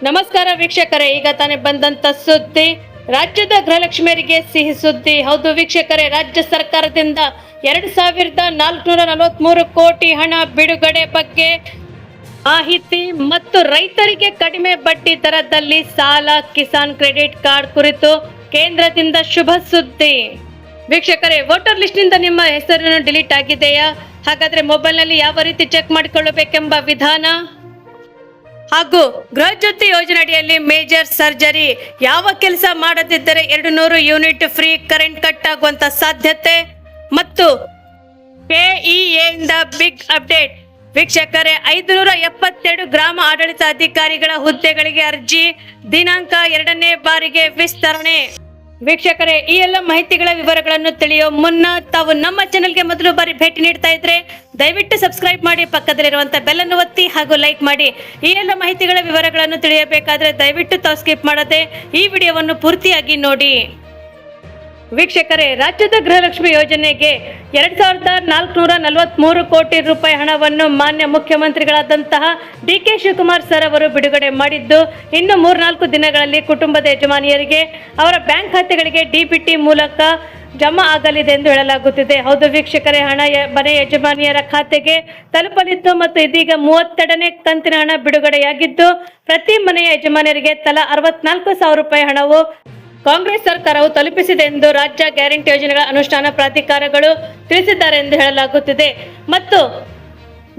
ನಮಸ್ಕಾರ ವೀಕ್ಷಕರೇ, ಈಗ ತಾನೇ ಬಂದಂತ ಸುದ್ದಿ. ರಾಜ್ಯದ ಗೃಹಲಕ್ಷ್ಮಿಯರಿಗೆ ಸಿಹಿ ಸುದ್ದಿ. ಹೌದು ವೀಕ್ಷಕರೇ, ರಾಜ್ಯ ಸರ್ಕಾರದಿಂದ 2443 ಕೋಟಿ ಹಣ ಬಿಡುಗಡೆ ಬಗ್ಗೆ ಮಾಹಿತಿ ಮತ್ತು ರೈತರಿಗೆ ಕಡಿಮೆ ಬಡ್ಡಿ ದರದಲ್ಲಿ ಸಾಲ, ಕಿಸಾನ್ ಕ್ರೆಡಿಟ್ ಕಾರ್ಡ್ ಕುರಿತು ಕೇಂದ್ರದಿಂದ ಶುಭ ಸುದ್ದಿ. ವೀಕ್ಷಕರೇ, ವೋಟರ್ ಲಿಸ್ಟ್ ನಿಂದ ನಿಮ್ಮ ಹೆಸರನ್ನು ಡಿಲೀಟ್ ಆಗಿದೆಯಾ? ಹಾಗಾದ್ರೆ ಮೊಬೈಲ್ನಲ್ಲಿ ಯಾವ ರೀತಿ ಚೆಕ್ ಮಾಡಿಕೊಳ್ಳಬೇಕೆಂಬ ವಿಧಾನ ಹಾಗೂ ಗೃಹ ಜ್ಯೋತಿ ಯೋಜನೆ ಅಡಿಯಲ್ಲಿ ಮೇಜರ್ ಸರ್ಜರಿ ಯಾವ ಕೆಲಸ ಮಾಡದಿದ್ದರೆ 200 ಯೂನಿಟ್ ಫ್ರೀ ಕರೆಂಟ್ ಕಟ್ ಆಗುವಂತ ಸಾಧ್ಯತೆ ಮತ್ತು ಕೆಇಎ ಇಂದ ಬಿಗ್ ಅಪ್ಡೇಟ್. ವೀಕ್ಷಕರೇ, 572 ಗ್ರಾಮ ಆಡಳಿತ ಅಧಿಕಾರಿಗಳ ಹುದ್ದೆಗಳಿಗೆ ಅರ್ಜಿ ದಿನಾಂಕ 2ನೇ ಬಾರಿಗೆ ವಿಸ್ತರಣೆ. ವೀಕ್ಷಕರೇ, ಈ ಎಲ್ಲ ಮಾಹಿತಿಗಳ ವಿವರಗಳನ್ನು ತಿಳಿಯೋ ಮುನ್ನ ತಾವು ನಮ್ಮ ಚಾನೆಲ್ಗೆ ಮೊದಲು ಬಾರಿ ಭೇಟಿ ನೀಡ್ತಾ ಇದ್ರೆ ದಯವಿಟ್ಟು ಸಬ್ಸ್ಕ್ರೈಬ್ ಮಾಡಿ, ಪಕ್ಕದಲ್ಲಿರುವಂತಹ ಬೆಲ್ ಅನ್ನು ಒತ್ತಿ ಹಾಗೂ ಲೈಕ್ ಮಾಡಿ. ಈ ಎಲ್ಲ ಮಾಹಿತಿಗಳ ವಿವರಗಳನ್ನು ತಿಳಿಯಬೇಕಾದ್ರೆ ದಯವಿಟ್ಟು ತಾವು ಸ್ಕಿಪ್ ಮಾಡದೆ ಈ ವಿಡಿಯೋವನ್ನು ಪೂರ್ತಿಯಾಗಿ ನೋಡಿ. ವೀಕ್ಷಕರೇ, ರಾಜ್ಯದ ಗೃಹಲಕ್ಷ್ಮಿ ಯೋಜನೆಗೆ 2443 ಕೋಟಿ ರೂಪಾಯಿ ಹಣವನ್ನು ಮಾನ್ಯ ಮುಖ್ಯಮಂತ್ರಿಗಳಾದಂತಹ ಡಿ.ಕೆ. ಶಿವಕುಮಾರ್ ಸರ್ ಅವರು ಬಿಡುಗಡೆ ಮಾಡಿದ್ದು, ಇನ್ನು 3-4 ದಿನಗಳಲ್ಲಿ ಕುಟುಂಬದ ಯಜಮಾನಿಯರಿಗೆ ಅವರ ಬ್ಯಾಂಕ್ ಖಾತೆಗಳಿಗೆ ಡಿಬಿಟಿ ಮೂಲಕ ಜಮಾ ಆಗಲಿದೆ ಎಂದು ಹೇಳಲಾಗುತ್ತಿದೆ. ಹೌದು ವೀಕ್ಷಕರೇ, ಹಣ ಮನೆ ಯಜಮಾನಿಯರ ಖಾತೆಗೆ ತಲುಪಲಿದ್ದು ಮತ್ತು ಇದೀಗ 32ನೇ ಕಂತಿನ ಹಣ ಬಿಡುಗಡೆಯಾಗಿದ್ದು, ಪ್ರತಿ ಮನೆಯ ಯಜಮಾನಿಯರಿಗೆ ತಲಾ 64,000 ರೂಪಾಯಿ ಹಣವು ಕಾಂಗ್ರೆಸ್ ಸರ್ಕಾರವು ತಲುಪಿಸಿದೆ ಎಂದು ರಾಜ್ಯ ಗ್ಯಾರಂಟಿ ಯೋಜನೆಗಳ ಅನುಷ್ಠಾನ ಪ್ರಾಧಿಕಾರಗಳು ತಿಳಿಸಿದ್ದಾರೆ ಎಂದು ಹೇಳಲಾಗುತ್ತಿದೆ. ಮತ್ತು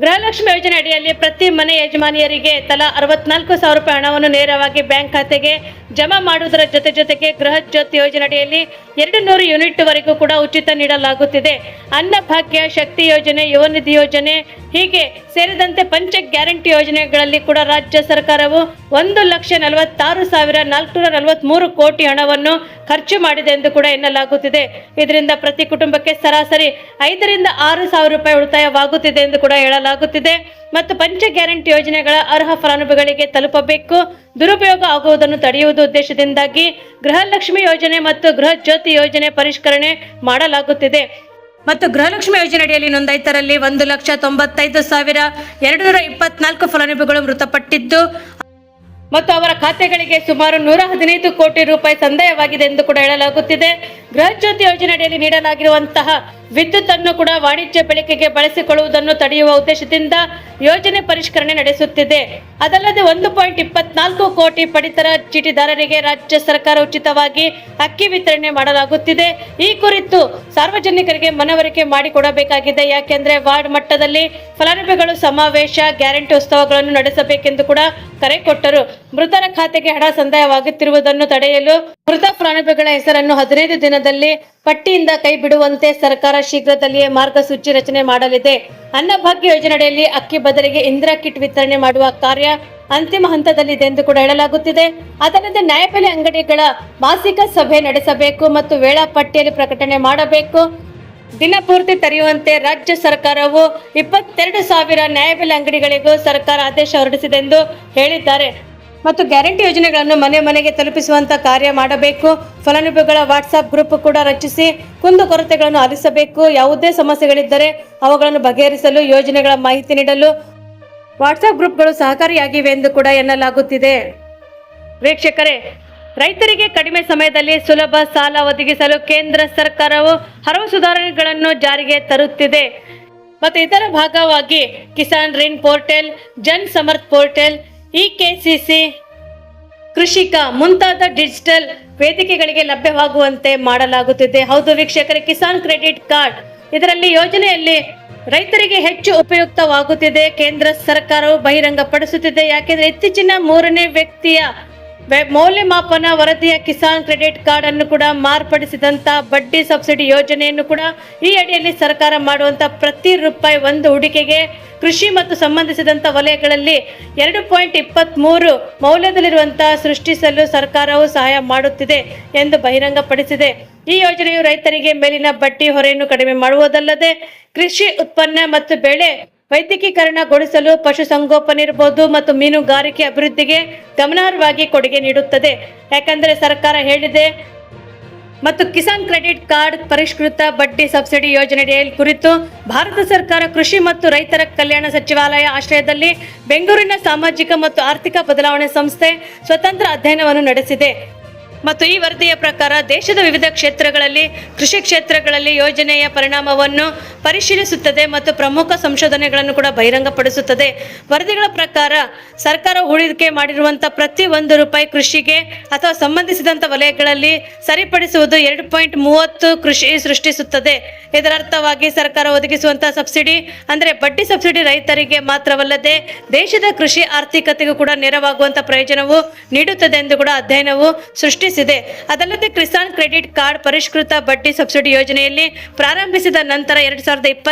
ಗೃಹಲಕ್ಷ್ಮಿ ಯೋಜನೆ ಅಡಿಯಲ್ಲಿ ಪ್ರತಿ ಮನೆ ಯಜಮಾನಿಯರಿಗೆ ತಲಾ 64,000 ರೂಪಾಯಿ ಹಣವನ್ನು ನೇರವಾಗಿ ಬ್ಯಾಂಕ್ ಖಾತೆಗೆ ಜಮಾ ಮಾಡುವುದರ ಜೊತೆಗೆ ಗೃಹ ಜ್ಯೋತಿ ಯೋಜನೆ ಅಡಿಯಲ್ಲಿ 200 ಯೂನಿಟ್ ವರೆಗೂ ಕೂಡ ಉಚಿತ ನೀಡಲಾಗುತ್ತಿದೆ. ಅನ್ನಭಾಗ್ಯ, ಶಕ್ತಿ ಯೋಜನೆ, ಯುವ ನಿಧಿ ಯೋಜನೆ ಹೀಗೆ ಸೇರಿದಂತೆ ಪಂಚ ಗ್ಯಾರಂಟಿ ಯೋಜನೆಗಳಲ್ಲಿ ಕೂಡ ರಾಜ್ಯ ಸರ್ಕಾರವು 1,46,443 ಕೋಟಿ ಹಣವನ್ನು ಖರ್ಚು ಮಾಡಿದೆ ಎಂದು ಕೂಡ ಎನ್ನಲಾಗುತ್ತಿದೆ. ಇದರಿಂದ ಪ್ರತಿ ಕುಟುಂಬಕ್ಕೆ ಸರಾಸರಿ 5ರಿಂದ 6,000 ರೂಪಾಯಿ ಉಳಿತಾಯವಾಗುತ್ತಿದೆ ಎಂದು ಕೂಡ ಹೇಳಲಾಗುತ್ತಿದೆ. ಮತ್ತು ಪಂಚ ಗ್ಯಾರಂಟಿ ಯೋಜನೆಗಳ ಅರ್ಹ ಫಲಾನುಭವಿಗಳಿಗೆ ತಲುಪಬೇಕು, ದುರುಪಯೋಗ ಆಗುವುದನ್ನು ತಡೆಯುವುದು ಉದ್ದೇಶದಿಂದಾಗಿ ಗೃಹಲಕ್ಷ್ಮಿ ಯೋಜನೆ ಮತ್ತು ಗೃಹ ಜ್ಯೋತಿ ಯೋಜನೆ ಪರಿಷ್ಕರಣೆ ಮಾಡಲಾಗುತ್ತಿದೆ. ಮತ್ತು ಗೃಹಲಕ್ಷ್ಮಿ ಯೋಜನೆ ಅಡಿಯಲ್ಲಿ ನೋಂದಾಯಿತರಲ್ಲಿ 1,95,224 ಫಲಾನುಭವಿಗಳು ಮೃತಪಟ್ಟಿದ್ದು ಮತ್ತು ಅವರ ಖಾತೆಗಳಿಗೆ ಸುಮಾರು 115 ಕೋಟಿ ರೂಪಾಯಿ ಸಂದಾಯವಾಗಿದೆ ಎಂದು ಕೂಡ ಹೇಳಲಾಗುತ್ತಿದೆ. ಗೃಹ ಜ್ಯೋತಿ ಯೋಜನೆ ಅಡಿಯಲ್ಲಿ ನೀಡಲಾಗಿರುವಂತಹ ವಿದ್ಯುತ್ ಅನ್ನು ಕೂಡ ವಾಣಿಜ್ಯ ಬಳಕೆಗೆ ಬಳಸಿಕೊಳ್ಳುವುದನ್ನು ತಡೆಯುವ ಉದ್ದೇಶದಿಂದ ಯೋಜನೆ ಪರಿಷ್ಕರಣೆ ನಡೆಸುತ್ತಿದೆ. ಅದಲ್ಲದೆ 1.24 ಕೋಟಿ ಪಡಿತರ ಚೀಟಿದಾರರಿಗೆ ರಾಜ್ಯ ಸರ್ಕಾರ ಉಚಿತವಾಗಿ ಅಕ್ಕಿ ವಿತರಣೆ ಮಾಡಲಾಗುತ್ತಿದೆ. ಈ ಕುರಿತು ಸಾರ್ವಜನಿಕರಿಗೆ ಮನವರಿಕೆ ಮಾಡಿಕೊಡಬೇಕಾಗಿದೆ. ಯಾಕೆಂದ್ರೆ ವಾರ್ಡ್ ಮಟ್ಟದಲ್ಲಿ ಫಲಾನುಭವಿಗಳು ಸಮಾವೇಶ, ಗ್ಯಾರಂಟಿ ಉತ್ಸವಗಳನ್ನು ನಡೆಸಬೇಕೆಂದು ಕೂಡ ಕರೆ ಕೊಟ್ಟರು. ಮೃತರ ಖಾತೆಗೆ ಹಣ ಸಂದಾಯವಾಗುತ್ತಿರುವುದನ್ನು ತಡೆಯಲು ಮೃತ ಫಲಾನುಭವಿಗಳ ಹೆಸರನ್ನು 15 ದಿನದಲ್ಲಿ ಪಟ್ಟಿಯಿಂದ ಕೈ ಬಿಡುವಂತೆ ಸರ್ಕಾರ ಶೀಘ್ರದಲ್ಲಿಯೇ ಮಾರ್ಗಸೂಚಿ ರಚನೆ ಮಾಡಲಿದೆ. ಅನ್ನಭಾಗ್ಯ ಯೋಜನೆಯಲ್ಲಿ ಅಕ್ಕಿ ಬದಲಿಗೆ ಇಂದಿರಾ ಕಿಟ್ ವಿತರಣೆ ಮಾಡುವ ಕಾರ್ಯ ಅಂತಿಮ ಹಂತದಲ್ಲಿದೆ ಎಂದು ಕೂಡ ಹೇಳಲಾಗುತ್ತಿದೆ. ಅದಲ್ಲದೆ ನ್ಯಾಯಬೆಲೆ ಅಂಗಡಿಗಳ ಮಾಸಿಕ ಸಭೆ ನಡೆಸಬೇಕು ಮತ್ತು ವೇಳಾಪಟ್ಟಿಯಲ್ಲಿ ಪ್ರಕಟಣೆ ಮಾಡಬೇಕು. ದಿನಪೂರ್ತಿ ತೆರೆಯುವಂತೆ ರಾಜ್ಯ ಸರ್ಕಾರವು 22,000 ನ್ಯಾಯಬೆಲೆ ಅಂಗಡಿಗಳಿಗೂ ಸರ್ಕಾರ ಆದೇಶ ಹೊರಡಿಸಿದೆ ಎಂದು ಹೇಳಿದ್ದಾರೆ. ಮತ್ತು ಗ್ಯಾರಂಟಿ ಯೋಜನೆಗಳನ್ನು ಮನೆ ಮನೆಗೆ ತಲುಪಿಸುವಂತ ಕಾರ್ಯ ಮಾಡಬೇಕು. ಫಲಾನುಭವಿಗಳ ವಾಟ್ಸ್ಆಪ್ ಗ್ರೂಪ್ ಕೂಡ ರಚಿಸಿ ಕುಂದುಕೊರತೆಗಳನ್ನು ಆಲಿಸಬೇಕು. ಯಾವುದೇ ಸಮಸ್ಯೆಗಳಿದ್ದರೆ ಅವುಗಳನ್ನು ಬಗೆಹರಿಸಲು ಯೋಜನೆಗಳ ಮಾಹಿತಿ ನೀಡಲು ವಾಟ್ಸ್ಆಪ್ ಗ್ರೂಪ್ಗಳು ಸಹಕಾರಿಯಾಗಿವೆ ಎಂದು ಕೂಡ ಎನ್ನಲಾಗುತ್ತಿದೆ. ವೀಕ್ಷಕರೇ, ರೈತರಿಗೆ ಕಡಿಮೆ ಸಮಯದಲ್ಲಿ ಸುಲಭ ಸಾಲ ಒದಗಿಸಲು ಕೇಂದ್ರ ಸರ್ಕಾರವು ಹಲವು ಸುಧಾರಣೆಗಳನ್ನು ಜಾರಿಗೆ ತರುತ್ತಿದೆ. ಮತ್ತು ಇದರ ಭಾಗವಾಗಿ ಕಿಸಾನ್ ರಿನ್ ಪೋರ್ಟಲ್, ಜನ್ ಸಮರ್ಥ್ ಪೋರ್ಟಲ್, ಇಕೆಸಿಸಿ, ಕೃಷಿಕ ಮುಂತಾದ ಡಿಜಿಟಲ್ ವೇದಿಕೆಗಳಿಗೆ ಲಭ್ಯವಾಗುವಂತೆ ಮಾಡಲಾಗುತ್ತಿದೆ. ಹೌದು ವೀಕ್ಷಕರೇ, ಕಿಸಾನ್ ಕ್ರೆಡಿಟ್ ಕಾರ್ಡ್ ಇದರಲ್ಲಿ ಯೋಜನೆಯಲ್ಲಿ ರೈತರಿಗೆ ಹೆಚ್ಚು ಉಪಯುಕ್ತವಾಗುತ್ತಿದೆ. ಕೇಂದ್ರ ಸರ್ಕಾರವು ಬಹಿರಂಗಪಡಿಸುತ್ತಿದೆ. ಯಾಕೆಂದ್ರೆ ಇತ್ತೀಚಿನ 3ನೇ ವ್ಯಕ್ತಿಯ ಮೌಲ್ಯಮಾಪನ ವರದಿಯ ಕಿಸಾನ್ ಕ್ರೆಡಿಟ್ ಕಾರ್ಡ್ ಅನ್ನು ಕೂಡ ಮಾರ್ಪಡಿಸಿದಂತ ಬಡ್ಡಿ ಸಬ್ಸಿಡಿ ಯೋಜನೆಯನ್ನು ಕೂಡ ಈ ಅಡಿಯಲ್ಲಿ ಸರ್ಕಾರ ಮಾಡುವಂತ ಪ್ರತಿ ರೂಪಾಯಿ ಒಂದು ಹೂಡಿಕೆಗೆ ಕೃಷಿ ಮತ್ತು ಸಂಬಂಧಿಸಿದಂತ ವಲಯಗಳಲ್ಲಿ 2.23 ಮೌಲ್ಯದಲ್ಲಿರುವಂತಹ ಸೃಷ್ಟಿಸಲು ಸರ್ಕಾರವು ಸಹಾಯ ಮಾಡುತ್ತಿದೆ ಎಂದು ಬಹಿರಂಗಪಡಿಸಿದೆ. ಈ ಯೋಜನೆಯು ರೈತರಿಗೆ ಮೇಲಿನ ಬಡ್ಡಿ ಹೊರೆಯನ್ನು ಕಡಿಮೆ ಮಾಡುವುದಲ್ಲದೆ ಕೃಷಿ ಉತ್ಪನ್ನ ಮತ್ತು ಬೆಳೆ ವೈದ್ಯಕೀಕರಣಗೊಳಿಸಲು, ಪಶುಸಂಗೋಪನೆ ಇರಬಹುದು ಮತ್ತು ಮೀನುಗಾರಿಕೆ ಅಭಿವೃದ್ಧಿಗೆ ಗಮನಾರ್ಹವಾಗಿ ಕೊಡುಗೆ ನೀಡುತ್ತದೆ. ಯಾಕಂದರೆ ಸರ್ಕಾರ ಹೇಳಿದೆ, ಮತ್ತು ಕಿಸಾನ್ ಕ್ರೆಡಿಟ್ ಕಾರ್ಡ್ ಪರಿಷ್ಕೃತ ಬಡ್ಡಿ ಸಬ್ಸಿಡಿ ಯೋಜನೆ ಕುರಿತು ಭಾರತ ಸರ್ಕಾರ ಕೃಷಿ ಮತ್ತು ರೈತರ ಕಲ್ಯಾಣ ಸಚಿವಾಲಯ ಆಶ್ರಯದಲ್ಲಿ ಬೆಂಗಳೂರಿನ ಸಾಮಾಜಿಕ ಮತ್ತು ಆರ್ಥಿಕ ಬದಲಾವಣೆ ಸಂಸ್ಥೆ ಸ್ವತಂತ್ರ ಅಧ್ಯಯನವನ್ನು ನಡೆಸಿದೆ ಮತ್ತು ಈ ವರದಿಯ ಪ್ರಕಾರ ದೇಶದ ವಿವಿಧ ಕ್ಷೇತ್ರಗಳಲ್ಲಿ ಕೃಷಿ ಕ್ಷೇತ್ರಗಳಲ್ಲಿ ಯೋಜನೆಯ ಪರಿಣಾಮವನ್ನು ಪರಿಶೀಲಿಸುತ್ತದೆ ಮತ್ತು ಪ್ರಮುಖ ಸಂಶೋಧನೆಗಳನ್ನು ಕೂಡ ಬಹಿರಂಗಪಡಿಸುತ್ತದೆ. ವರದಿಗಳ ಪ್ರಕಾರ ಸರ್ಕಾರ ಹೂಡಿಕೆ ಮಾಡಿರುವಂತಹ ಪ್ರತಿ ₹1 ಕೃಷಿಗೆ ಅಥವಾ ಸಂಬಂಧಿಸಿದಂಥ ವಲಯಗಳಲ್ಲಿ ಸರಿಪಡಿಸುವುದು 2.30 ಕೃಷಿ ಸೃಷ್ಟಿಸುತ್ತದೆ. ಇದರ ಅರ್ಥವಾಗಿ ಸರ್ಕಾರ ಒದಗಿಸುವಂತಹ ಸಬ್ಸಿಡಿ ಅಂದರೆ ಬಡ್ಡಿ ಸಬ್ಸಿಡಿ ರೈತರಿಗೆ ಮಾತ್ರವಲ್ಲದೆ ದೇಶದ ಕೃಷಿ ಆರ್ಥಿಕತೆಗೂ ಕೂಡ ನೆರವಾಗುವಂತ ಪ್ರಯೋಜನವು ನೀಡುತ್ತದೆ ಎಂದು ಕೂಡ ಅಧ್ಯಯನವು ಸೃಷ್ಟಿಸಿದೆ. ಅದಲ್ಲದೆ ಕಿಸಾನ್ ಕ್ರೆಡಿಟ್ ಕಾರ್ಡ್ ಪರಿಷ್ಕೃತ ಬಡ್ಡಿ ಸಬ್ಸಿಡಿ ಯೋಜನೆಯಲ್ಲಿ ಪ್ರಾರಂಭಿಸಿದ ನಂತರ 2024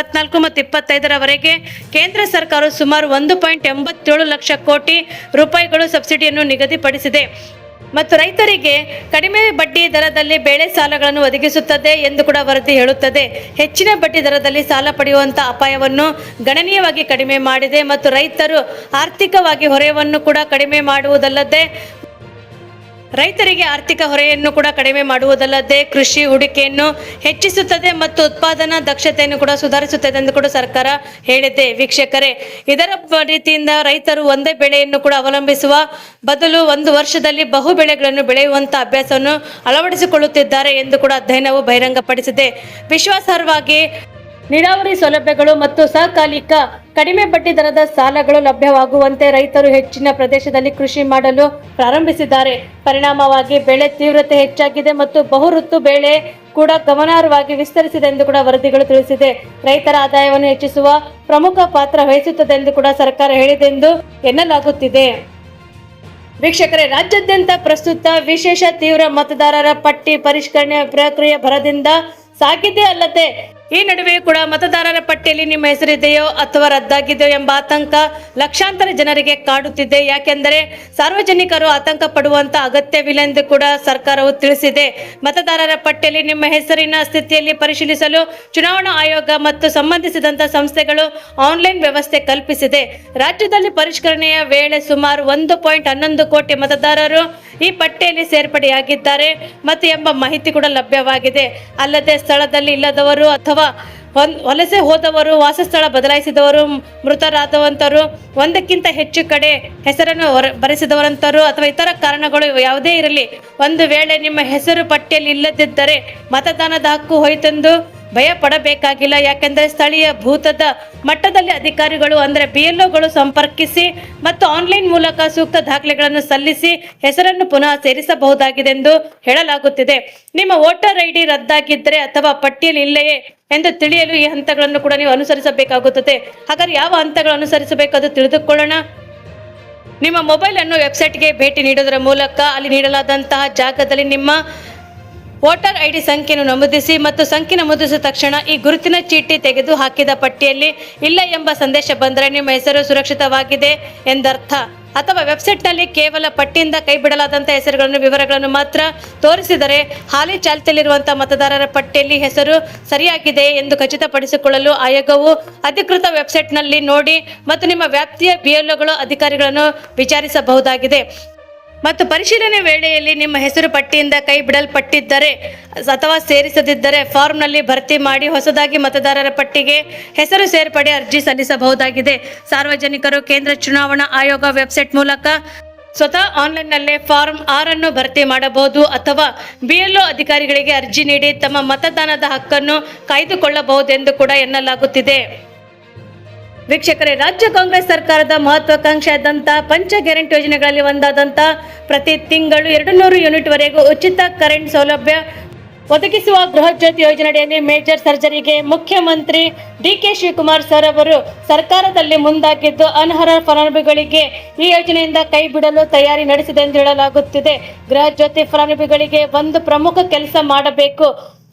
ಮತ್ತು 2025ರವರೆಗೆ ಕೇಂದ್ರ ಸರ್ಕಾರವು ಸುಮಾರು ₹1.87 ಲಕ್ಷ ಕೋಟಿ ಸಬ್ಸಿಡಿಯನ್ನು ನಿಗದಿಪಡಿಸಿದೆ ಮತ್ತು ರೈತರಿಗೆ ಕಡಿಮೆ ಬಡ್ಡಿ ದರದಲ್ಲಿ ಬೆಳೆ ಸಾಲಗಳನ್ನು ಒದಗಿಸುತ್ತದೆ ಎಂದು ಕೂಡ ವರದಿ ಹೇಳುತ್ತದೆ. ಹೆಚ್ಚಿನ ಬಡ್ಡಿ ದರದಲ್ಲಿ ಸಾಲ ಪಡೆಯುವಂತ ಅಪಾಯವನ್ನು ಗಣನೀಯವಾಗಿ ಕಡಿಮೆ ಮಾಡಿದೆ ಮತ್ತು ರೈತರು ಆರ್ಥಿಕವಾಗಿ ಹೊರೆಯನ್ನು ಕೂಡ ಕಡಿಮೆ ಮಾಡುವುದಲ್ಲದೆ ರೈತರಿಗೆ ಆರ್ಥಿಕ ಹೊರೆಯನ್ನು ಕೂಡ ಕಡಿಮೆ ಮಾಡುವುದಲ್ಲದೆ ಕೃಷಿ ಹೂಡಿಕೆಯನ್ನು ಹೆಚ್ಚಿಸುತ್ತದೆ ಮತ್ತು ಉತ್ಪಾದನಾ ದಕ್ಷತೆಯನ್ನು ಕೂಡ ಸುಧಾರಿಸುತ್ತದೆ ಎಂದು ಕೂಡ ಸರ್ಕಾರ ಹೇಳಿದೆ. ವೀಕ್ಷಕರೇ, ಇದರ ರೀತಿಯಿಂದ ರೈತರು ಒಂದೇ ಬೆಳೆಯನ್ನು ಕೂಡ ಅವಲಂಬಿಸುವ ಬದಲು ಒಂದು ವರ್ಷದಲ್ಲಿ ಬಹು ಬೆಳೆಗಳನ್ನು ಬೆಳೆಯುವಂತಹ ಅಭ್ಯಾಸವನ್ನು ಅಳವಡಿಸಿಕೊಳ್ಳುತ್ತಿದ್ದಾರೆ ಎಂದು ಕೂಡ ಅಧ್ಯಯನವು ಬಹಿರಂಗಪಡಿಸಿದೆ. ವಿಶ್ವಾಸಾರ್ಹವಾಗಿ ನೀರಾವರಿ ಸೌಲಭ್ಯಗಳು ಮತ್ತು ಸಹಕಾಲಿಕ ಕಡಿಮೆ ಬಡ್ಡಿ ದರದ ಸಾಲಗಳು ಲಭ್ಯವಾಗುವಂತೆ ರೈತರು ಹೆಚ್ಚಿನ ಪ್ರದೇಶದಲ್ಲಿ ಕೃಷಿ ಮಾಡಲು ಪ್ರಾರಂಭಿಸಿದ್ದಾರೆ. ಪರಿಣಾಮವಾಗಿ ಬೆಳೆ ತೀವ್ರತೆ ಹೆಚ್ಚಾಗಿದೆ ಮತ್ತು ಬಹುಋತು ಬೆಳೆ ಕೂಡ ಗಮನಾರ್ಹವಾಗಿ ವಿಸ್ತರಿಸಿದೆ ಎಂದು ಕೂಡ ವರದಿಗಳು ತಿಳಿಸಿದೆ. ರೈತರ ಆದಾಯವನ್ನು ಹೆಚ್ಚಿಸುವ ಪ್ರಮುಖ ಪಾತ್ರ ವಹಿಸುತ್ತದೆ ಎಂದು ಕೂಡ ಸರ್ಕಾರ ಹೇಳಿದೆ ಎಂದು ಎನ್ನಲಾಗುತ್ತಿದೆ. ವೀಕ್ಷಕರೇ, ರಾಜ್ಯಾದ್ಯಂತ ಪ್ರಸ್ತುತ ವಿಶೇಷ ತೀವ್ರ ಮತದಾರರ ಪಟ್ಟಿ ಪರಿಷ್ಕರಣೆ ಪ್ರಕ್ರಿಯೆ ಭರದಿಂದ ಸಾಗಿದೆ. ಅಲ್ಲದೆ ಈ ನಡುವೆ ಕೂಡ ಮತದಾರರ ಪಟ್ಟಿಯಲ್ಲಿ ನಿಮ್ಮ ಹೆಸರಿದೆಯೋ ಅಥವಾ ರದ್ದಾಗಿದೆಯೋ ಎಂಬ ಆತಂಕ ಲಕ್ಷಾಂತರ ಜನರಿಗೆ ಕಾಡುತ್ತಿದೆ. ಯಾಕೆಂದರೆ ಸಾರ್ವಜನಿಕರು ಆತಂಕ ಪಡುವಂತ ಅಗತ್ಯವಿಲ್ಲ ಎಂದು ಕೂಡ ಸರ್ಕಾರವು ತಿಳಿಸಿದೆ. ಮತದಾರರ ಪಟ್ಟಿಯಲ್ಲಿ ನಿಮ್ಮ ಹೆಸರಿನ ಸ್ಥಿತಿಯಲ್ಲಿ ಪರಿಶೀಲಿಸಲು ಚುನಾವಣಾ ಆಯೋಗ ಮತ್ತು ಸಂಬಂಧಿಸಿದಂತ ಸಂಸ್ಥೆಗಳು ಆನ್ಲೈನ್ ವ್ಯವಸ್ಥೆ ಕಲ್ಪಿಸಿದೆ. ರಾಜ್ಯದಲ್ಲಿ ಪರಿಷ್ಕರಣೆಯ ವೇಳೆ ಸುಮಾರು 1.11 ಕೋಟಿ ಮತದಾರರು ಈ ಪಟ್ಟಿಯಲ್ಲಿ ಸೇರ್ಪಡೆಯಾಗಿದ್ದಾರೆ ಮತ್ತು ಎಂಬ ಮಾಹಿತಿ ಕೂಡ ಲಭ್ಯವಾಗಿದೆ. ಅಲ್ಲದೆ ಸ್ಥಳದಲ್ಲಿ ಇಲ್ಲದವರು ಅಥವಾ ವಲಸೆ ಹೋದವರು, ವಾಸಸ್ಥಳ ಬದಲಾಯಿಸಿದವರು, ಮೃತರಾದವಂತರು, ಒಂದಕ್ಕಿಂತ ಹೆಚ್ಚು ಕಡೆ ಹೆಸರನ್ನು ಬರೆಸಿದವರಂತರು ಅಥವಾ ಇತರ ಕಾರಣಗಳು ಯಾವುದೇ ಇರಲಿ, ಒಂದು ವೇಳೆ ನಿಮ್ಮ ಹೆಸರು ಪಟ್ಟಿಯಲ್ಲಿ ಇಲ್ಲದಿದ್ದರೆ ಮತದಾನದ ಹಕ್ಕು ಹೋಯಿತೆಂದು ಭಯ ಪಡಬೇಕಾಗಿಲ್ಲ. ಯಾಕೆಂದರೆ ಸ್ಥಳೀಯ ಭೂತದ ಮಟ್ಟದಲ್ಲಿ ಅಧಿಕಾರಿಗಳು ಅಂದರೆ BLOಗಳು ಸಂಪರ್ಕಿಸಿ ಮತ್ತು ಆನ್ಲೈನ್ ಮೂಲಕ ಸೂಕ್ತ ದಾಖಲೆಗಳನ್ನು ಸಲ್ಲಿಸಿ ಹೆಸರನ್ನು ಪುನಃ ಸೇರಿಸಬಹುದಾಗಿದೆ ಎಂದು ಹೇಳಲಾಗುತ್ತಿದೆ. ನಿಮ್ಮ ವೋಟರ್ ID ರದ್ದಾಗಿದ್ದರೆ ಅಥವಾ ಪಟ್ಟಿಯಲ್ಲಿ ಇಲ್ಲೆಯೇ ಎಂದು ತಿಳಿಯಲು ಈ ಹಂತಗಳನ್ನು ಕೂಡ ನೀವು ಅನುಸರಿಸಬೇಕಾಗುತ್ತದೆ. ಹಾಗಾದರೆ ಯಾವ ಹಂತಗಳು ಅನುಸರಿಸಬೇಕಾದ ತಿಳಿದುಕೊಳ್ಳೋಣ. ನಿಮ್ಮ ಮೊಬೈಲ್ ಅನ್ನು ವೆಬ್ಸೈಟ್ಗೆ ಭೇಟಿ ನೀಡುವುದರ ಮೂಲಕ ಅಲ್ಲಿ ನೀಡಲಾದಂತಹ ಜಾಗದಲ್ಲಿ ನಿಮ್ಮ ವೋಟರ್ ID ಸಂಖ್ಯೆಯನ್ನು ನಮೂದಿಸಿ ಮತ್ತು ಸಂಖ್ಯೆ ನಮೂದಿಸಿದ ತಕ್ಷಣ ಈ ಗುರುತಿನ ಚೀಟಿ ತೆಗೆದು ಹಾಕಿದ ಪಟ್ಟಿಯಲ್ಲಿ ಇಲ್ಲ ಎಂಬ ಸಂದೇಶ ಬಂದರೆ ನಿಮ್ಮ ಹೆಸರು ಸುರಕ್ಷಿತವಾಗಿದೆ ಎಂದರ್ಥ. ಅಥವಾ ವೆಬ್ಸೈಟ್ನಲ್ಲಿ ಕೇವಲ ಪಟ್ಟಿಯಿಂದ ಕೈ ಬಿಡಲಾದಂಥ ಹೆಸರುಗಳನ್ನು ವಿವರಗಳನ್ನು ಮಾತ್ರ ತೋರಿಸಿದರೆ ಹಾಲಿ ಚಾಲ್ತಿಯಲ್ಲಿರುವಂತಹ ಮತದಾರರ ಪಟ್ಟಿಯಲ್ಲಿ ಹೆಸರು ಸರಿಯಾಗಿದೆ ಎಂದು ಖಚಿತಪಡಿಸಿಕೊಳ್ಳಲು ಆಯೋಗವು ಅಧಿಕೃತ ವೆಬ್ಸೈಟ್ನಲ್ಲಿ ನೋಡಿ ಮತ್ತು ನಿಮ್ಮ ವ್ಯಾಪ್ತಿಯ BLOಗಳು ಅಧಿಕಾರಿಗಳನ್ನು ವಿಚಾರಿಸಬಹುದಾಗಿದೆ. ಮತ್ತು ಪರಿಶೀಲನೆ ವೇಳೆಯಲ್ಲಿ ನಿಮ್ಮ ಹೆಸರು ಪಟ್ಟಿಯಿಂದ ಕೈ ಬಿಡಲ್ಪಟ್ಟಿದ್ದರೆ ಅಥವಾ ಸೇರಿಸದಿದ್ದರೆ ಫಾರ್ಮ್ನಲ್ಲಿ ಭರ್ತಿ ಮಾಡಿ ಹೊಸದಾಗಿ ಮತದಾರರ ಪಟ್ಟಿಗೆ ಹೆಸರು ಸೇರ್ಪಡೆ ಅರ್ಜಿ ಸಲ್ಲಿಸಬಹುದಾಗಿದೆ. ಸಾರ್ವಜನಿಕರು ಕೇಂದ್ರ ಚುನಾವಣಾ ಆಯೋಗ ವೆಬ್ಸೈಟ್ ಮೂಲಕ ಸ್ವತಃ ಆನ್ಲೈನ್ನಲ್ಲೇ ಫಾರ್ಮ್ 6 ಅನ್ನು ಭರ್ತಿ ಮಾಡಬಹುದು ಅಥವಾ BLO ಅಧಿಕಾರಿಗಳಿಗೆ ಅರ್ಜಿ ನೀಡಿ ತಮ್ಮ ಮತದಾನದ ಹಕ್ಕನ್ನು ಕಾಯ್ದುಕೊಳ್ಳಬಹುದೆಂದು ಕೂಡ ಎನ್ನಲಾಗುತ್ತಿದೆ. ವೀಕ್ಷಕರೇ, ರಾಜ್ಯ ಕಾಂಗ್ರೆಸ್ ಸರ್ಕಾರದ ಮಹತ್ವಾಕಾಂಕ್ಷೆಯಾದಂಥ ಪಂಚ ಗ್ಯಾರಂಟಿ ಯೋಜನೆಗಳಲ್ಲಿ ಒಂದಾದಂಥ ಪ್ರತಿ ತಿಂಗಳು 200 ಯೂನಿಟ್ ವರೆಗೂ ಉಚಿತ ಕರೆಂಟ್ ಸೌಲಭ್ಯ ಒದಗಿಸುವ ಗೃಹಜ್ಯೋತಿ ಯೋಜನೆಯಡಿಯಲ್ಲಿ ಮೇಜರ್ ಸರ್ಜರಿಗೆ ಮುಖ್ಯಮಂತ್ರಿ DK ಶಿವಕುಮಾರ್ ಸರ್ ಅವರು ಸರ್ಕಾರದಲ್ಲಿ ಮುಂದಾಗಿದ್ದು ಅನರ್ಹ ಫಲಾನುಭವಿಗಳಿಗೆ ಈ ಯೋಜನೆಯಿಂದ ಕೈ ಬಿಡಲು ತಯಾರಿ ನಡೆಸಿದೆ ಎಂದು ಹೇಳಲಾಗುತ್ತಿದೆ. ಗೃಹಜ್ಯೋತಿ ಫಲಾನುಭವಿಗಳಿಗೆ ಒಂದು ಪ್ರಮುಖ ಕೆಲಸ ಮಾಡಬೇಕು.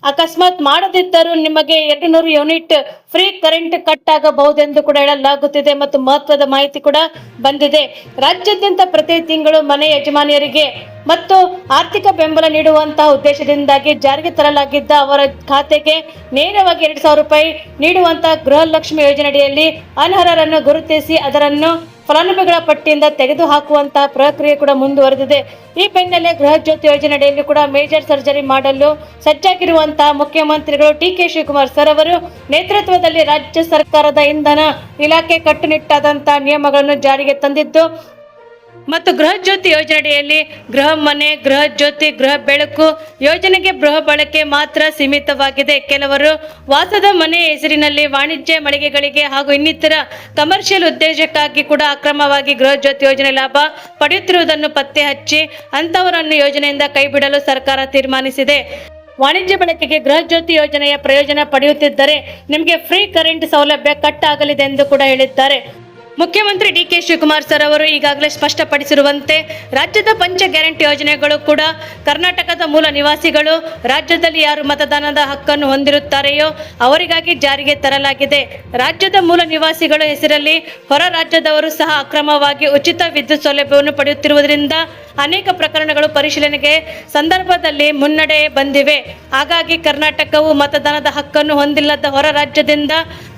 ಅಕಸ್ಮಾತ್ ಮಾಡದಿದ್ದರೂ ನಿಮಗೆ 200 ಯೂನಿಟ್ ಫ್ರೀ ಕರೆಂಟ್ ಕಟ್ ಆಗಬಹುದೆಂದು ಕೂಡ ಹೇಳಲಾಗುತ್ತಿದೆ ಮತ್ತು ಮಹತ್ವದ ಮಾಹಿತಿ ಕೂಡ ಬಂದಿದೆ. ರಾಜ್ಯಾದ್ಯಂತ ಪ್ರತಿ ತಿಂಗಳು ಮನೆ ಯಜಮಾನಿಯರಿಗೆ ಮತ್ತು ಆರ್ಥಿಕ ಬೆಂಬಲ ನೀಡುವಂತಹ ಉದ್ದೇಶದಿಂದಾಗಿ ಜಾರಿಗೆ ತರಲಾಗಿದ್ದ ಅವರ ಖಾತೆಗೆ ನೇರವಾಗಿ 2,000 ರೂಪಾಯಿ ನೀಡುವಂತಹ ಗೃಹಲಕ್ಷ್ಮಿ ಯೋಜನೆಯಡಿಯಲ್ಲಿ ಅನರ್ಹರನ್ನು ಗುರುತಿಸಿ ಅದರನ್ನು ಫಲಾನುಭವಿಗಳ ಪಟ್ಟಿಯಿಂದ ತೆಗೆದುಹಾಕುವಂತಹ ಪ್ರಕ್ರಿಯೆ ಕೂಡ ಮುಂದುವರೆದಿದೆ. ಈ ಬೆನ್ನಲ್ಲೇ ಗೃಹ ಜ್ಯೋತಿ ಯೋಜನೆಯಡಿಯಲ್ಲಿ ಕೂಡ ಮೇಜರ್ ಸರ್ಜರಿ ಮಾಡಲು ಸಜ್ಜಾಗಿರುವಂತಹ ಮುಖ್ಯಮಂತ್ರಿಗಳು ಡಿ.ಕೆ. ಶಿವಕುಮಾರ್ ಸರ್ ಅವರು ನೇತೃತ್ವದಲ್ಲಿ ರಾಜ್ಯ ಸರ್ಕಾರದ ಇಂಧನ ಇಲಾಖೆ ಕಟ್ಟುನಿಟ್ಟಾದಂತಹ ನಿಯಮಗಳನ್ನು ಜಾರಿಗೆ ತಂದಿದ್ದು ಮತ್ತು ಗೃಹ ಜ್ಯೋತಿ ಯೋಜನೆಯಡಿಯಲ್ಲಿ ಗೃಹ ಮನೆ, ಗೃಹ ಜ್ಯೋತಿ, ಗೃಹ ಬೆಳಕು ಯೋಜನೆಗೆ ಗೃಹ ಬಳಕೆ ಮಾತ್ರ ಸೀಮಿತವಾಗಿದೆ. ಕೆಲವರು ವಾಸದ ಮನೆ ಹೆಸರಿನಲ್ಲಿ ವಾಣಿಜ್ಯ ಮಳಿಗೆಗಳಿಗೆ ಹಾಗೂ ಇನ್ನಿತರ ಕಮರ್ಷಿಯಲ್ ಉದ್ದೇಶಕ್ಕಾಗಿ ಕೂಡ ಅಕ್ರಮವಾಗಿ ಗೃಹ ಜ್ಯೋತಿ ಯೋಜನೆ ಲಾಭ ಪಡೆಯುತ್ತಿರುವುದನ್ನು ಪತ್ತೆ ಹಚ್ಚಿ ಅಂತವರನ್ನು ಯೋಜನೆಯಿಂದ ಕೈಬಿಡಲು ಸರ್ಕಾರ ತೀರ್ಮಾನಿಸಿದೆ. ವಾಣಿಜ್ಯ ಬಳಕೆಗೆ ಗೃಹ ಜ್ಯೋತಿ ಯೋಜನೆಯ ಪ್ರಯೋಜನ ಪಡೆಯುತ್ತಿದ್ದರೆ ನಿಮಗೆ ಫ್ರೀ ಕರೆಂಟ್ ಸೌಲಭ್ಯ ಕಟ್ ಆಗಲಿದೆ ಎಂದು ಕೂಡ ಹೇಳಿದ್ದಾರೆ. ಮುಖ್ಯಮಂತ್ರಿ ಡಿ.ಕೆ. ಶಿವಕುಮಾರ್ ಸರ್ ಅವರು ಈಗಾಗಲೇ ಸ್ಪಷ್ಟಪಡಿಸಿರುವಂತೆ ರಾಜ್ಯದ ಪಂಚ ಗ್ಯಾರಂಟಿ ಯೋಜನೆಗಳು ಕೂಡ ಕರ್ನಾಟಕದ ಮೂಲ ನಿವಾಸಿಗಳು ರಾಜ್ಯದಲ್ಲಿ ಯಾರು ಮತದಾನದ ಹಕ್ಕನ್ನು ಹೊಂದಿರುತ್ತಾರೆಯೋ ಅವರಿಗಾಗಿ ಜಾರಿಗೆ ತರಲಾಗಿದೆ. ರಾಜ್ಯದ ಮೂಲ ನಿವಾಸಿಗಳ ಹೆಸರಲ್ಲಿ ಹೊರ ರಾಜ್ಯದವರು ಸಹ ಅಕ್ರಮವಾಗಿ ಉಚಿತ ವಿದ್ಯುತ್ ಸೌಲಭ್ಯವನ್ನು ಪಡೆಯುತ್ತಿರುವುದರಿಂದ ಅನೇಕ ಪ್ರಕರಣಗಳು ಪರಿಶೀಲನೆಗೆ ಸಂದರ್ಭದಲ್ಲಿ ಮುನ್ನಡೆ ಬಂದಿವೆ. ಹಾಗಾಗಿ ಕರ್ನಾಟಕವು ಮತದಾನದ ಹಕ್ಕನ್ನು ಹೊಂದಿಲ್ಲದ ಹೊರ ರಾಜ್ಯದಿಂದ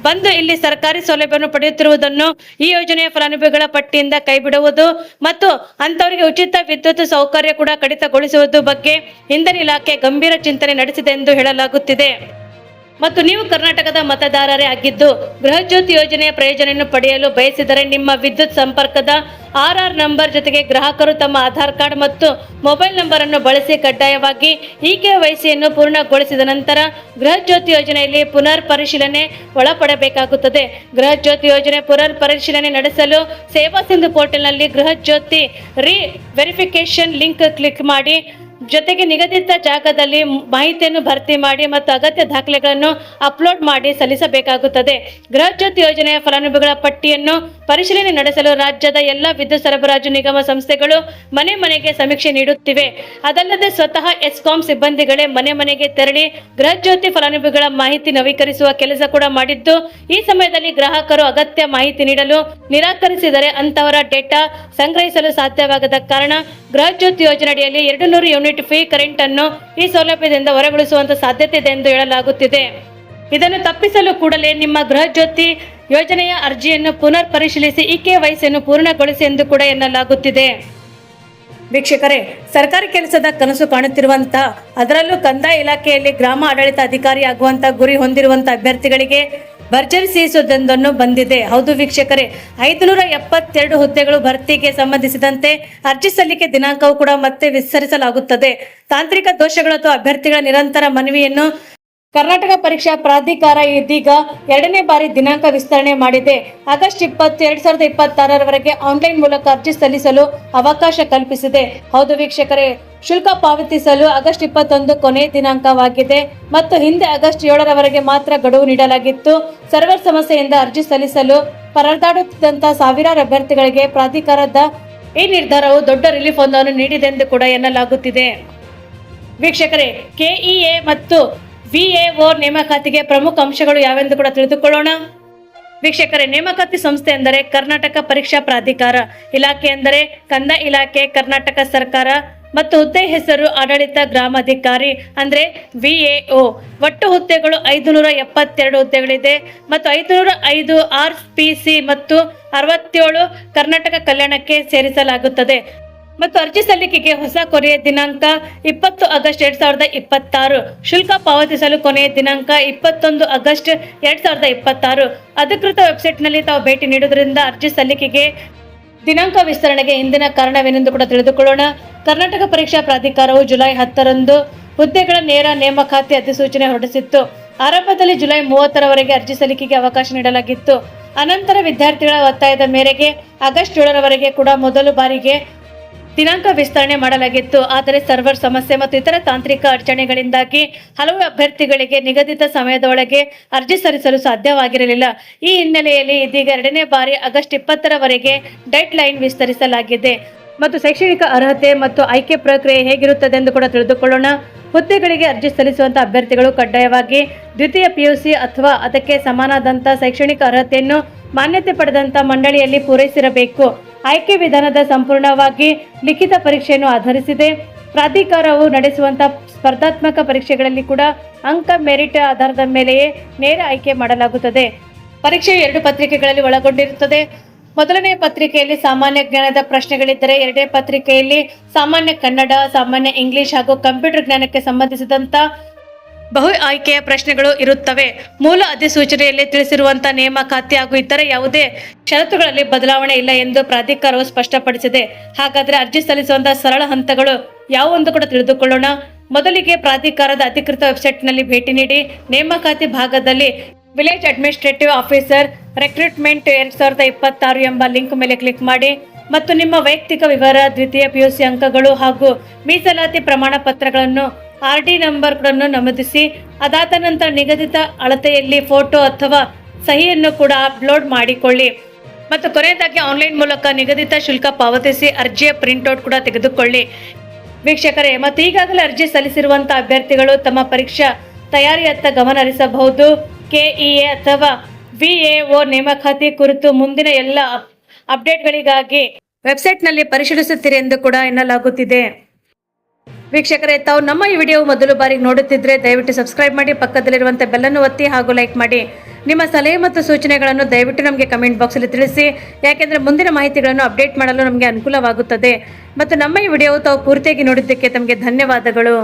ಬಂದು ಇಲ್ಲಿ ಸರ್ಕಾರಿ ಸೌಲಭ್ಯವನ್ನು ಪಡೆಯುತ್ತಿರುವುದನ್ನು ಈ ಯೋಜನೆಯ ಫಲಾನುಭವಿಗಳ ಪಟ್ಟಿಯಿಂದ ಕೈಬಿಡುವುದು ಮತ್ತು ಅಂತವರಿಗೆ ಉಚಿತ ವಿದ್ಯುತ್ ಸೌಕರ್ಯ ಕೂಡ ಕಡಿತಗೊಳಿಸುವುದು ಬಗ್ಗೆ ಇಂಧನ ಇಲಾಖೆ ಗಂಭೀರ ಚಿಂತನೆ ನಡೆಸಿದೆ ಎಂದು ಹೇಳಲಾಗುತ್ತಿದೆ. ಮತ್ತು ನೀವು ಕರ್ನಾಟಕದ ಮತದಾರರೇ ಆಗಿದ್ದು ಗೃಹ ಜ್ಯೋತಿ ಯೋಜನೆಯ ಪ್ರಯೋಜನವನ್ನು ಪಡೆಯಲು ಬಯಸಿದರೆ ನಿಮ್ಮ ವಿದ್ಯುತ್ ಸಂಪರ್ಕದ ಆರ್ ನಂಬರ್ ಜೊತೆಗೆ ಗ್ರಾಹಕರು ತಮ್ಮ ಆಧಾರ್ ಕಾರ್ಡ್ ಮತ್ತು ಮೊಬೈಲ್ ನಂಬರ್ ಅನ್ನು ಬಳಸಿ ಕಡ್ಡಾಯವಾಗಿ ಇಕೆವೈಸಿಯನ್ನು ಪೂರ್ಣಗೊಳಿಸಿದ ನಂತರ ಗೃಹ ಜ್ಯೋತಿ ಯೋಜನೆಯಲ್ಲಿ ಪುನರ್ ಪರಿಶೀಲನೆ ಒಳಪಡಬೇಕಾಗುತ್ತದೆ. ಗೃಹ ಜ್ಯೋತಿ ಯೋಜನೆ ಪುನರ್ ಪರಿಶೀಲನೆ ನಡೆಸಲು ಸೇವಾ ಸಿಂಧು ಪೋರ್ಟಲ್ನಲ್ಲಿ ಗೃಹ ಜ್ಯೋತಿ ವೆರಿಫಿಕೇಶನ್ ಲಿಂಕ್ ಕ್ಲಿಕ್ ಮಾಡಿ ಜೊತೆಗೆ ನಿಗದಿತ ಜಾಗದಲ್ಲಿ ಮಾಹಿತಿಯನ್ನು ಭರ್ತಿ ಮಾಡಿ ಮತ್ತು ಅಗತ್ಯ ದಾಖಲೆಗಳನ್ನು ಅಪ್ಲೋಡ್ ಮಾಡಿ ಸಲ್ಲಿಸಬೇಕಾಗುತ್ತದೆ. ಗೃಹ ಜ್ಯೋತಿ ಯೋಜನೆಯ ಫಲಾನುಭವಿಗಳ ಪಟ್ಟಿಯನ್ನು ಪರಿಶೀಲನೆ ನಡೆಸಲು ರಾಜ್ಯದ ಎಲ್ಲ ವಿದ್ಯುತ್ ಸರಬರಾಜು ನಿಗಮ ಸಂಸ್ಥೆಗಳು ಮನೆ ಮನೆಗೆ ಸಮೀಕ್ಷೆ ನೀಡುತ್ತಿವೆ. ಅದಲ್ಲದೆ ಸ್ವತಃ ಎಸ್ಕಾಂ ಸಿಬ್ಬಂದಿಗಳೇ ಮನೆ ಮನೆಗೆ ತೆರಳಿ ಗೃಹ ಜ್ಯೋತಿ ಫಲಾನುಭವಿಗಳ ಮಾಹಿತಿ ನವೀಕರಿಸುವ ಕೆಲಸ ಕೂಡ ಮಾಡಿದ್ದು, ಈ ಸಮಯದಲ್ಲಿ ಗ್ರಾಹಕರು ಅಗತ್ಯ ಮಾಹಿತಿ ನೀಡಲು ನಿರಾಕರಿಸಿದರೆ ಅಂತವರ ಡೇಟಾ ಸಂಗ್ರಹಿಸಲು ಸಾಧ್ಯವಾಗದ ಕಾರಣ ಗೃಹ ಜ್ಯೋತಿ ಯೋಜನೆಯಡಿಯಲ್ಲಿ 200 ಯೂನಿಟ್ ಫ್ರೀ ಕರೆಂಟ್ ಅನ್ನು ಈ ಸೌಲಭ್ಯದಿಂದ ಹೊರಗುಳಿಸುವಂತ ಸಾಧ್ಯತೆ ಇದೆ ಎಂದು ಹೇಳಲಾಗುತ್ತಿದೆ. ಇದನ್ನು ತಪ್ಪಿಸಲು ಕೂಡಲೇ ನಿಮ್ಮ ಗೃಹ ಜ್ಯೋತಿ ಯೋಜನೆಯ ಅರ್ಜಿಯನ್ನು ಪುನರ್ ಪರಿಶೀಲಿಸಿ ಇಕೆವೈಸಿಯನ್ನು ಪೂರ್ಣಗೊಳಿಸಿ ಎಂದು ಕೂಡ ಎನ್ನಲಾಗುತ್ತಿದೆ. ವೀಕ್ಷಕರೇ, ಸರ್ಕಾರಿ ಕೆಲಸದ ಕನಸು ಕಾಣುತ್ತಿರುವಂತಹ, ಅದರಲ್ಲೂ ಕಂದಾಯ ಇಲಾಖೆಯಲ್ಲಿ ಗ್ರಾಮ ಆಡಳಿತ ಅಧಿಕಾರಿ ಆಗುವಂತ ಗುರಿ ಹೊಂದಿರುವಂತಹ ಅಭ್ಯರ್ಥಿಗಳಿಗೆ ಭರ್ಜರಿ ಸಿಹಿಸುವುದೊಂದನ್ನು ಬಂದಿದೆ. ಹೌದು ವೀಕ್ಷಕರೇ, 572 ಹುದ್ದೆಗಳು ಭರ್ತಿಗೆ ಸಂಬಂಧಿಸಿದಂತೆ ಅರ್ಜಿ ಸಲ್ಲಿಕೆ ದಿನಾಂಕವು ಕೂಡ ಮತ್ತೆ ವಿಸ್ತರಿಸಲಾಗುತ್ತದೆ. ತಾಂತ್ರಿಕ ದೋಷಗಳು ಅಥವಾ ಅಭ್ಯರ್ಥಿಗಳ ನಿರಂತರ ಮನವಿಯನ್ನು ಕರ್ನಾಟಕ ಪರೀಕ್ಷಾ ಪ್ರಾಧಿಕಾರ ಇದೀಗ 2ನೇ ಬಾರಿ ದಿನಾಂಕ ವಿಸ್ತರಣೆ ಮಾಡಿದೆ. ಆಗಸ್ಟ್ 20, 2026 ಆನ್ಲೈನ್ ಮೂಲಕ ಅರ್ಜಿ ಸಲ್ಲಿಸಲು ಅವಕಾಶ ಕಲ್ಪಿಸಿದೆ. ಹೌದು ವೀಕ್ಷಕರೇ, ಶುಲ್ಕ ಪಾವತಿಸಲು ಆಗಸ್ಟ್ 21 ಕೊನೆಯ ದಿನಾಂಕವಾಗಿದೆ ಮತ್ತು ಹಿಂದೆ ಆಗಸ್ಟ್ 7 ಮಾತ್ರ ಗಡುವು ನೀಡಲಾಗಿತ್ತು. ಸರ್ವರ್ ಸಮಸ್ಯೆಯಿಂದ ಅರ್ಜಿ ಸಲ್ಲಿಸಲು ಪರದಾಡುತ್ತಿದ್ದಂತಹ ಸಾವಿರಾರು ಅಭ್ಯರ್ಥಿಗಳಿಗೆ ಪ್ರಾಧಿಕಾರದ ಈ ನಿರ್ಧಾರವು ದೊಡ್ಡ ರಿಲೀಫ್ ಒಂದನ್ನು ನೀಡಿದೆ ಎಂದು ಕೂಡ ಎನ್ನಲಾಗುತ್ತಿದೆ. ವೀಕ್ಷಕರೇ, ಕೆಇಎ ಮತ್ತು ವಿಎಒ ನೇಮಕಾತಿಗೆ ಪ್ರಮುಖ ಅಂಶಗಳು ಯಾವೆಂದು ಕೂಡ ತಿಳಿದುಕೊಳ್ಳೋಣ. ವೀಕ್ಷಕರೇ, ನೇಮಕಾತಿ ಸಂಸ್ಥೆ ಎಂದರೆ ಕರ್ನಾಟಕ ಪರೀಕ್ಷಾ ಪ್ರಾಧಿಕಾರ, ಇಲಾಖೆ ಎಂದರೆ ಕಂದಾಯ ಇಲಾಖೆ, ಕರ್ನಾಟಕ ಸರ್ಕಾರ ಮತ್ತು ಹುದ್ದೆ ಹೆಸರು ಆಡಳಿತ ಗ್ರಾಮಾಧಿಕಾರಿ ಅಂದ್ರೆ ವಿಎಒ. ಒಟ್ಟು ಹುದ್ದೆಗಳು 572 ಹುದ್ದೆಗಳಿದೆ ಮತ್ತು 505 ಆರ್ಪಿಸಿ ಮತ್ತು 67 ಕರ್ನಾಟಕ ಕಲ್ಯಾಣಕ್ಕೆ ಸೇರಿಸಲಾಗುತ್ತದೆ. ಮತ್ತು ಅರ್ಜಿ ಸಲ್ಲಿಕೆಗೆ ಹೊಸ ಕೊನೆಯ ದಿನಾಂಕ 20 ಆಗಸ್ಟ್ 2026. ಶುಲ್ಕ ಪಾವತಿಸಲು ಕೊನೆಯ ದಿನಾಂಕ 21 ಆಗಸ್ಟ್ 2026. ಅಧಿಕೃತ ವೆಬ್ಸೈಟ್ನಲ್ಲಿ ತಾವು ಭೇಟಿ ನೀಡುವುದರಿಂದ ಅರ್ಜಿ ಸಲ್ಲಿಕೆಗೆ ದಿನಾಂಕ ವಿಸ್ತರಣೆಗೆ ಹಿಂದಿನ ಕಾರಣವೇನೆಂದು ಕೂಡ ತಿಳಿದುಕೊಳ್ಳೋಣ. ಕರ್ನಾಟಕ ಪರೀಕ್ಷಾ ಪ್ರಾಧಿಕಾರವು ಜುಲೈ 10ರಂದು ಹುದ್ದೆಗಳ ನೇರ ನೇಮಕಾತಿ ಅಧಿಸೂಚನೆ ಹೊರಡಿಸಿತ್ತು. ಆರಂಭದಲ್ಲಿ ಜುಲೈ 30ರವರೆಗೆ ಅರ್ಜಿ ಸಲ್ಲಿಕೆಗೆ ಅವಕಾಶ ನೀಡಲಾಗಿತ್ತು. ಅನಂತರ ವಿದ್ಯಾರ್ಥಿಗಳ ಒತ್ತಾಯದ ಮೇರೆಗೆ ಆಗಸ್ಟ್ 7ರವರೆಗೆ ಕೂಡ ಮೊದಲ ಬಾರಿಗೆ ದಿನಾಂಕ ವಿಸ್ತರಣೆ ಮಾಡಲಾಗಿತ್ತು. ಆದರೆ ಸರ್ವರ್ ಸಮಸ್ಯೆ ಮತ್ತು ಇತರ ತಾಂತ್ರಿಕ ಅಡಚಣೆಗಳಿಂದಾಗಿ ಹಲವು ಅಭ್ಯರ್ಥಿಗಳಿಗೆ ನಿಗದಿತ ಸಮಯದ ಒಳಗೆ ಅರ್ಜಿ ಸಲ್ಲಿಸಲು ಸಾಧ್ಯವಾಗಿರಲಿಲ್ಲ. ಈ ಹಿನ್ನೆಲೆಯಲ್ಲಿ ಇದೀಗ 2ನೇ ಬಾರಿ ಆಗಸ್ಟ್ 20ರವರೆಗೆ ಡೆಡ್ ಲೈನ್ ವಿಸ್ತರಿಸಲಾಗಿದೆ. ಮತ್ತು ಶೈಕ್ಷಣಿಕ ಅರ್ಹತೆ ಮತ್ತು ಆಯ್ಕೆ ಪ್ರಕ್ರಿಯೆ ಹೇಗಿರುತ್ತದೆ ಎಂದು ಕೂಡ ತಿಳಿದುಕೊಳ್ಳೋಣ. ಹುದ್ದೆಗಳಿಗೆ ಅರ್ಜಿ ಸಲ್ಲಿಸುವಂತಹ ಅಭ್ಯರ್ಥಿಗಳು ಕಡ್ಡಾಯವಾಗಿ ದ್ವಿತೀಯ PUC ಅಥವಾ ಅದಕ್ಕೆ ಸಮಾನವಾದಂಥ ಶೈಕ್ಷಣಿಕ ಅರ್ಹತೆಯನ್ನು ಮಾನ್ಯತೆ ಪಡೆದಂಥ ಮಂಡಳಿಯಲ್ಲಿ ಪೂರೈಸಿರಬೇಕು. ಆಯ್ಕೆ ವಿಧಾನದ ಸಂಪೂರ್ಣವಾಗಿ ಲಿಖಿತ ಪರೀಕ್ಷೆಯನ್ನು ಆಧರಿಸಿದೆ. ಪ್ರಾಧಿಕಾರವು ನಡೆಸುವಂತಹ ಸ್ಪರ್ಧಾತ್ಮಕ ಪರೀಕ್ಷೆಗಳಲ್ಲಿ ಕೂಡ ಅಂಕ ಮೆರಿಟ್ ಆಧಾರದ ಮೇಲೆಯೇ ನೇರ ಆಯ್ಕೆ ಮಾಡಲಾಗುತ್ತದೆ. ಪರೀಕ್ಷೆಯು 2 ಪತ್ರಿಕೆಗಳಲ್ಲಿ ಒಳಗೊಂಡಿರುತ್ತದೆ. ಮೊದಲನೇ ಪತ್ರಿಕೆಯಲ್ಲಿ ಸಾಮಾನ್ಯ ಜ್ಞಾನದ ಪ್ರಶ್ನೆಗಳಿದ್ದರೆ ಎರಡನೇ ಪತ್ರಿಕೆಯಲ್ಲಿ ಸಾಮಾನ್ಯ ಕನ್ನಡ, ಸಾಮಾನ್ಯ ಇಂಗ್ಲಿಷ್ ಹಾಗೂ ಕಂಪ್ಯೂಟರ್ ಜ್ಞಾನಕ್ಕೆ ಸಂಬಂಧಿಸಿದಂತ ಬಹು ಆಯ್ಕೆಯ ಪ್ರಶ್ನೆಗಳು ಇರುತ್ತವೆ. ಮೂಲ ಅಧಿಸೂಚನೆಯಲ್ಲಿ ತಿಳಿಸಿರುವಂತಹ ನೇಮಕಾತಿ ಹಾಗೂ ಇತರ ಯಾವುದೇ ಷರತ್ತುಗಳಲ್ಲಿ ಬದಲಾವಣೆ ಇಲ್ಲ ಎಂದು ಪ್ರಾಧಿಕಾರವು ಸ್ಪಷ್ಟಪಡಿಸಿದೆ. ಹಾಗಾದರೆ ಅರ್ಜಿ ಸಲ್ಲಿಸುವಂತಹ ಸರಳ ಹಂತಗಳು ಯಾವುದೆಂದು ಕೂಡ ತಿಳಿದುಕೊಳ್ಳೋಣ. ಮೊದಲಿಗೆ ಪ್ರಾಧಿಕಾರದ ಅಧಿಕೃತ ವೆಬ್ಸೈಟ್ನಲ್ಲಿ ಭೇಟಿ ನೀಡಿ ನೇಮಕಾತಿ ಭಾಗದಲ್ಲಿ ವಿಲೇಜ್ ಅಡ್ಮಿನಿಸ್ಟ್ರೇಟಿವ್ ಆಫೀಸರ್ ರಿಕ್ರೂಟ್ಮೆಂಟ್ 2026 ಎಂಬ ಲಿಂಕ್ ಮೇಲೆ ಕ್ಲಿಕ್ ಮಾಡಿ ಮತ್ತು ನಿಮ್ಮ ವೈಯಕ್ತಿಕ ವಿವರ, ದ್ವಿತೀಯ PUC ಅಂಕಗಳು ಹಾಗೂ ಮೀಸಲಾತಿ ಪ್ರಮಾಣ ಪತ್ರಗಳನ್ನು RD ನಂಬರ್ಗಳನ್ನು ನಮೂದಿಸಿ ಅದಾದ ನಂತರ ನಿಗದಿತ ಅಳತೆಯಲ್ಲಿ ಫೋಟೋ ಅಥವಾ ಸಹಿಯನ್ನು ಕೂಡ ಅಪ್ಲೋಡ್ ಮಾಡಿಕೊಳ್ಳಿ ಮತ್ತು ಕೊನೆಯದಾಗಿ ಆನ್ಲೈನ್ ಮೂಲಕ ನಿಗದಿತ ಶುಲ್ಕ ಪಾವತಿಸಿ ಅರ್ಜಿಯ ಪ್ರಿಂಟ್ಔಟ್ ಕೂಡ ತೆಗೆದುಕೊಳ್ಳಿ. ವೀಕ್ಷಕರೇ, ಮತ್ತು ಈಗಾಗಲೇ ಅರ್ಜಿ ಸಲ್ಲಿಸಿರುವಂತಹ ಅಭ್ಯರ್ಥಿಗಳು ತಮ್ಮ ಪರೀಕ್ಷಾ ತಯಾರಿಯತ್ತ ಗಮನ ಹರಿಸಬಹುದು. KEA ಅಥವಾ VAO ನೇಮಕಾತಿ ಕುರಿತು ಮುಂದಿನ ಎಲ್ಲ ಅಪ್ಡೇಟ್ಗಳಿಗಾಗಿ ವೆಬ್ಸೈಟ್ನಲ್ಲಿ ಪರಿಶೀಲಿಸುತ್ತೀರಿ ಎಂದು ಕೂಡ ಎನ್ನಲಾಗುತ್ತಿದೆ. ವೀಕ್ಷಕರೇ, ತಾವು ನಮ್ಮ ಈ ವಿಡಿಯೋ ಮೊದಲು ಬಾರಿಗೆ ನೋಡುತ್ತಿದ್ದರೆ ದಯವಿಟ್ಟು ಸಬ್ಸ್ಕ್ರೈಬ್ ಮಾಡಿ, ಪಕ್ಕದಲ್ಲಿರುವಂಥ ಬೆಲ್ಲನ್ನು ಒತ್ತಿ ಹಾಗೂ ಲೈಕ್ ಮಾಡಿ. ನಿಮ್ಮ ಸಲಹೆ ಮತ್ತು ಸೂಚನೆಗಳನ್ನು ದಯವಿಟ್ಟು ನಮಗೆ ಕಮೆಂಟ್ ಬಾಕ್ಸಲ್ಲಿ ತಿಳಿಸಿ, ಯಾಕೆಂದರೆ ಮುಂದಿನ ಮಾಹಿತಿಗಳನ್ನು ಅಪ್ಡೇಟ್ ಮಾಡಲು ನಮಗೆ ಅನುಕೂಲವಾಗುತ್ತದೆ. ಮತ್ತು ನಮ್ಮ ಈ ವಿಡಿಯೋ ತಾವು ಪೂರ್ತಿಯಾಗಿ ನೋಡಿದ್ದಕ್ಕೆ ತಮಗೆ ಧನ್ಯವಾದಗಳು.